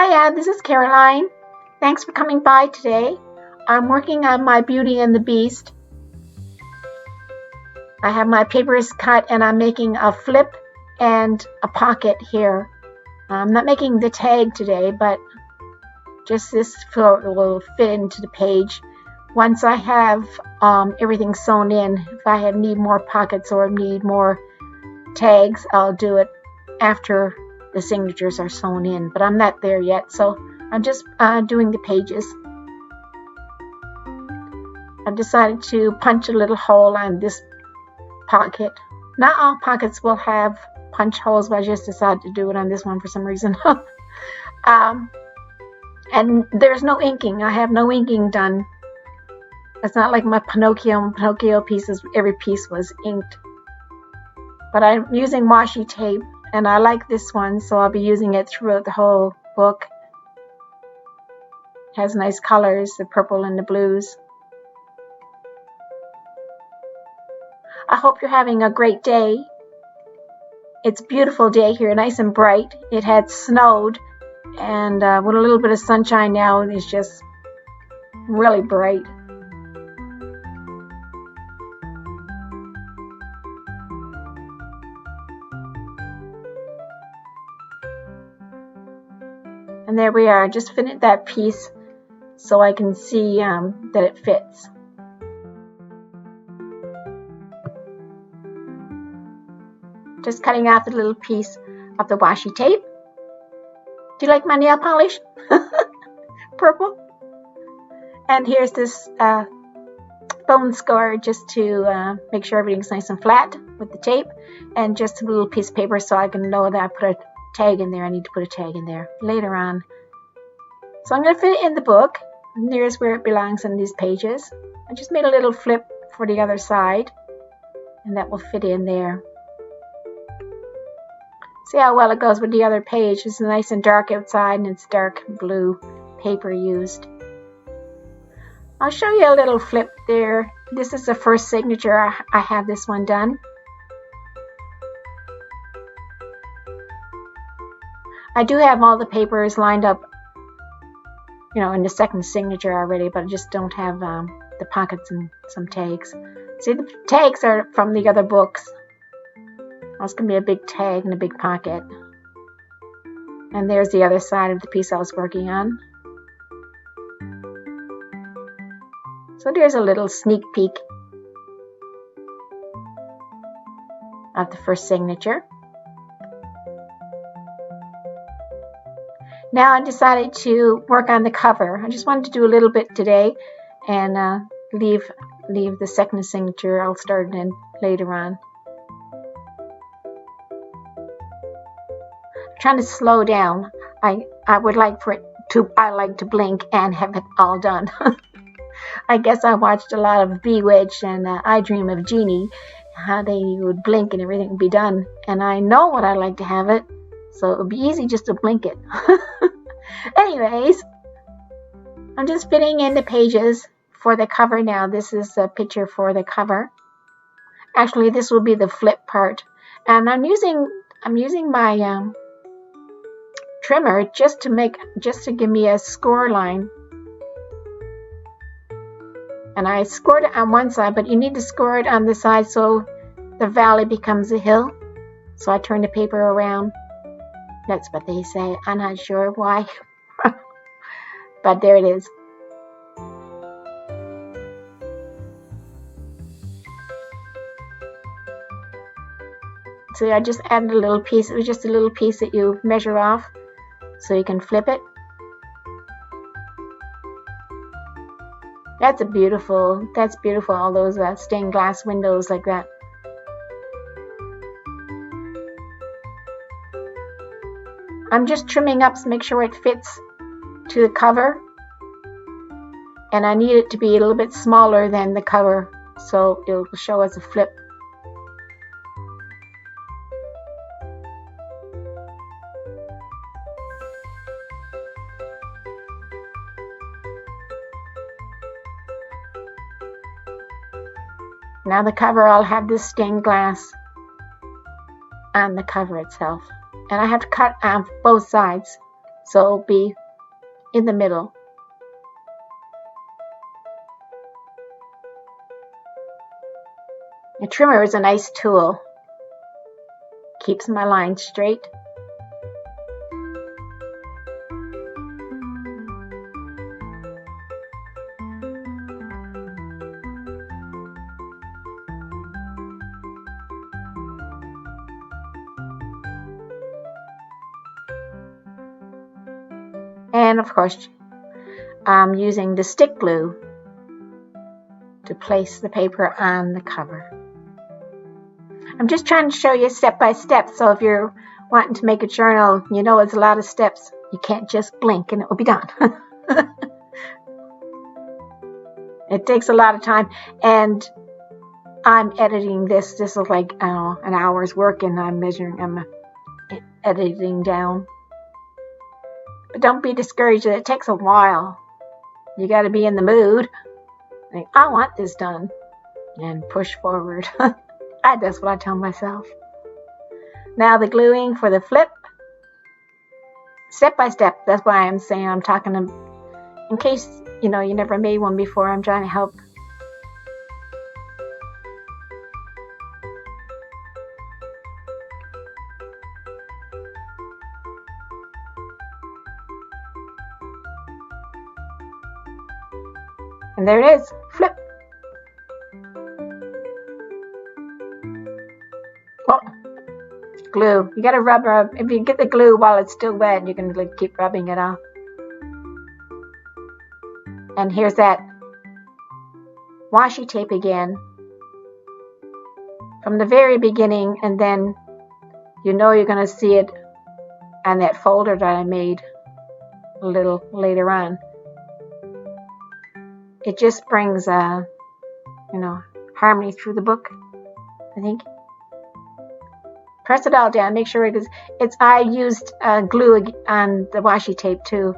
Hiya, this is Caroline. Thanks for coming by today. I'm working on my Beauty and the Beast. I have my papers cut and I'm making a flip and a pocket here. I'm not making the tag today, but just this will fit into the page. Once I have everything sewn in, if I need more pockets or need more tags, I'll do it after the signatures are sewn in, but I'm not there yet, so I'm just doing the pages. I've decided to punch a little hole on this pocket. Not all pockets will have punch holes, but I just decided to do it on this one for some reason. And there's no inking. I have no inking done. It's not like my Pinocchio pieces, every piece was inked. But I'm using washi tape, and I like this one, so I'll be using it throughout the whole book. It has nice colors, the purple and the blues. I hope you're having a great day. It's a beautiful day here, nice and bright. It had snowed, and with a little bit of sunshine now, it's just really bright. And there we are. Just finished that piece so I can see that it fits. Just cutting out the little piece of the washi tape. Do you like my nail polish? Purple. And here's this bone score just to make sure everything's nice and flat with the tape. And just a little piece of paper so I can know that I put a tag in there. I need to put a tag in there later on. So I'm going to fit it in the book. And there's where it belongs on these pages. I just made a little flip for the other side, and that will fit in there. See how well it goes with the other page. It's nice and dark outside, and it's dark blue paper used. I'll show you a little flip there. This is the first signature. I have this one done. I do have all the papers lined up, in the second signature already, but I just don't have the pockets and some tags. See, the tags are from the other books. That's going to be a big tag and a big pocket. And there's the other side of the piece I was working on. So there's a little sneak peek of the first signature. Now I decided to work on the cover. I just wanted to do a little bit today and leave the second signature. I'll start in later on. I'm trying to slow down. I would like for it to. I like to blink and have it all done. I guess I watched a lot of Bewitched and I Dream of Jeannie, how they would blink and everything would be done. And I know what I like to have it. So it would be easy just to blink it. Anyways, I'm just fitting in the pages for the cover now. This is a picture for the cover. Actually, this will be the flip part. And I'm using my trimmer just to give me a score line. And I scored it on one side, but you need to score it on the side so the valley becomes a hill. So I turn the paper around. That's what they say. I'm not sure why. But there it is. So I just added a little piece. It was just a little piece that you measure off so you can flip it. That's beautiful, all those stained glass windows like that. I'm just trimming up to make sure it fits to the cover. And I need it to be a little bit smaller than the cover so it will show as a flip. Now the cover, I'll have this stained glass on the cover itself. And I have to cut both sides So it'll be in the middle. A trimmer is a nice tool. Keeps my lines straight. And of course, I'm using the stick glue to place the paper on the cover. I'm just trying to show you step by step, so if you're wanting to make a journal, you know it's a lot of steps. You can't just blink and it will be done. It takes a lot of time, and I'm editing this. This is like, I don't know, an hour's work, and I'm editing down. But don't be discouraged. It takes a while. You got to be in the mood. Like, I want this done. And push forward. That's what I tell myself. Now the gluing for the flip. Step by step. That's why I'm saying I'm talking to, in case, you never made one before. I'm trying to help. And there it is. Flip. Oh, glue. You gotta rub. If you get the glue while it's still wet, you can keep rubbing it off. And here's that washi tape again from the very beginning, and then you're gonna see it on that folder that I made a little later on. It just brings harmony through the book, I think. Press it all down. Make sure I used glue on the washi tape too,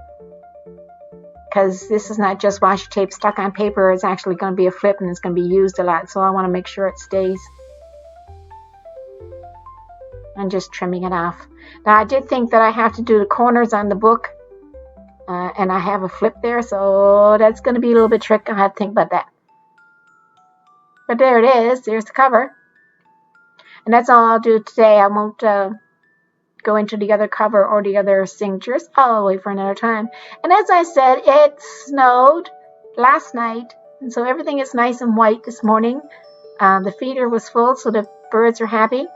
because this is not just washi tape stuck on paper. It's actually going to be a flip, and it's going to be used a lot. So I want to make sure it stays. I'm just trimming it off. Now I did think that I have to do the corners on the book. And I have a flip there, so that's going to be a little bit tricky. I'll have to think about that. But there it is. There's the cover. And that's all I'll do today. I won't go into the other cover or the other signatures. I'll wait for another time. And as I said, it snowed last night, and so everything is nice and white this morning. The feeder was full, so the birds are happy.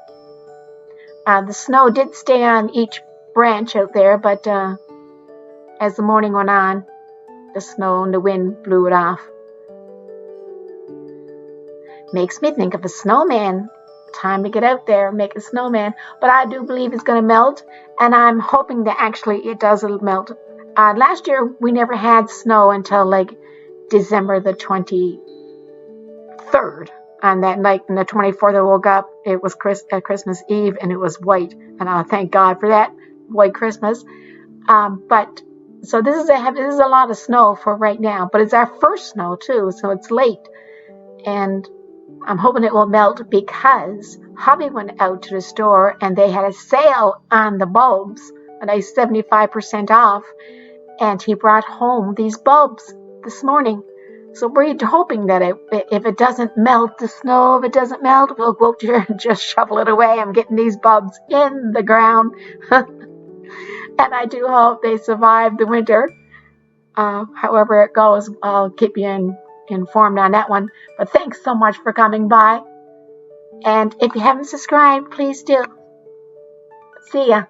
The snow did stay on each branch out there, but as the morning went on, the snow and the wind blew it off. Makes me think of a snowman. Time to get out there and make a snowman. But I do believe it's going to melt, and I'm hoping that actually it does melt. Last year, we never had snow until December the 23rd. On that night, on the 24th, I woke up. It was Christmas Eve, and it was white. And I thank God for that, white Christmas. So this is a lot of snow for right now, but it's our first snow too, so it's late, and I'm hoping it will melt because hubby went out to the store and they had a sale on the bulbs, and 75% off, and he brought home these bulbs this morning. So we're hoping that if it doesn't melt, the snow, if it doesn't melt, we'll go up here and just shovel it away. I'm getting these bulbs in the ground. And I do hope they survive the winter. However it goes, I'll keep you informed on that one. But thanks so much for coming by. And if you haven't subscribed, please do. See ya.